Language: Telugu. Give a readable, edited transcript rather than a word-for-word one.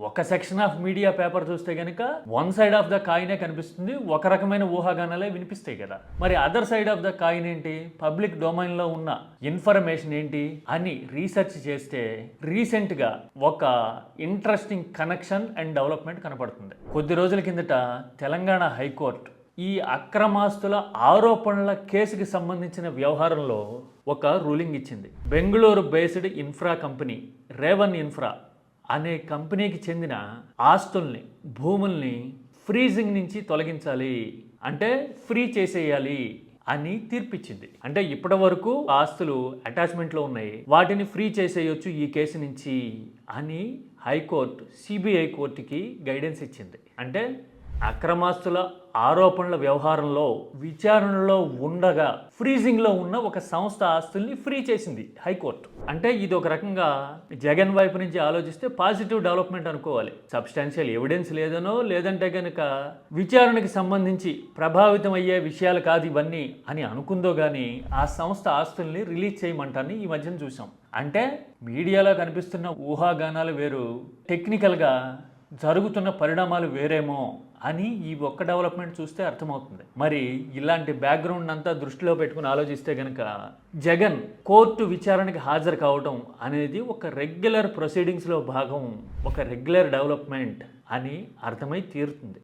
ఒక సెక్షన్ ఆఫ్ మీడియా పేపర్ చూస్తే కనుక వన్ సైడ్ ఆఫ్ ద కాయినే కనిపిస్తుంది, ఒక రకమైన ఊహాగానాలే వినిపిస్తాయి కదా. మరి other side of the coin ఏంటి, పబ్లిక్ డొమైన్లో ఉన్న ఇన్ఫర్మేషన్ ఏంటి అని రీసెర్చ్ చేస్తే రీసెంట్గా ఒక ఇంట్రెస్టింగ్ కనెక్షన్ అండ్ డెవలప్మెంట్ కనపడుతుంది. కొద్ది రోజుల కిందట తెలంగాణ హైకోర్టు ఈ అక్రమాస్తుల ఆరోపణల కేసుకి సంబంధించిన వ్యవహారంలో ఒక రూలింగ్ ఇచ్చింది. Bengaluru based infra company Revan infra అనే కంపెనీకి చెందిన ఆస్తుల్ని, భూముల్ని ఫ్రీజింగ్ నుంచి తొలగించాలి, అంటే ఫ్రీ చేసేయాలి అని తీర్పిచ్చింది. అంటే ఇప్పటి వరకు ఆస్తులు అటాచ్మెంట్లో ఉన్నాయి, వాటిని ఫ్రీ చేసేయొచ్చు ఈ కేసు నుంచి అని హైకోర్టు సిబిఐ కోర్టుకి గైడెన్స్ ఇచ్చింది. అంటే అక్రమాస్తుల ఆరోపణల వ్యవహారంలో విచారణలో ఉండగా ఫ్రీజింగ్లో ఉన్న ఒక సంస్థ ఆస్తుల్ని ఫ్రీ చేసింది హైకోర్టు. అంటే ఇది ఒక రకంగా జగన్ వైపు నుంచి ఆలోచిస్తే పాజిటివ్ డెవలప్మెంట్ అనుకోవాలి. సబ్స్టాన్షియల్ ఎవిడెన్స్ లేదనో, లేదంటే కనుక విచారణకి సంబంధించి ప్రభావితం అయ్యే విషయాలు కాదు ఇవన్నీ అని అనుకుందో కానీ ఆ సంస్థ ఆస్తుల్ని రిలీజ్ చేయమంటాన్ని ఈ మధ్యన చూసాం. అంటే మీడియాలో కనిపిస్తున్న ఊహాగానాలు వేరు, టెక్నికల్గా జరుగుతున్న పరిణామాలు వేరేమో అని ఈ ఒక్క డెవలప్మెంట్ చూస్తే అర్థమవుతుంది. మరి ఇలాంటి బ్యాక్గ్రౌండ్ అంతా దృష్టిలో పెట్టుకుని ఆలోచిస్తే కనుక జగన్ కోర్టు విచారణకి హాజరు కావడం అనేది ఒక రెగ్యులర్ ప్రొసీడింగ్స్లో భాగం, ఒక రెగ్యులర్ డెవలప్మెంట్ అని అర్థమై తీరుతుంది.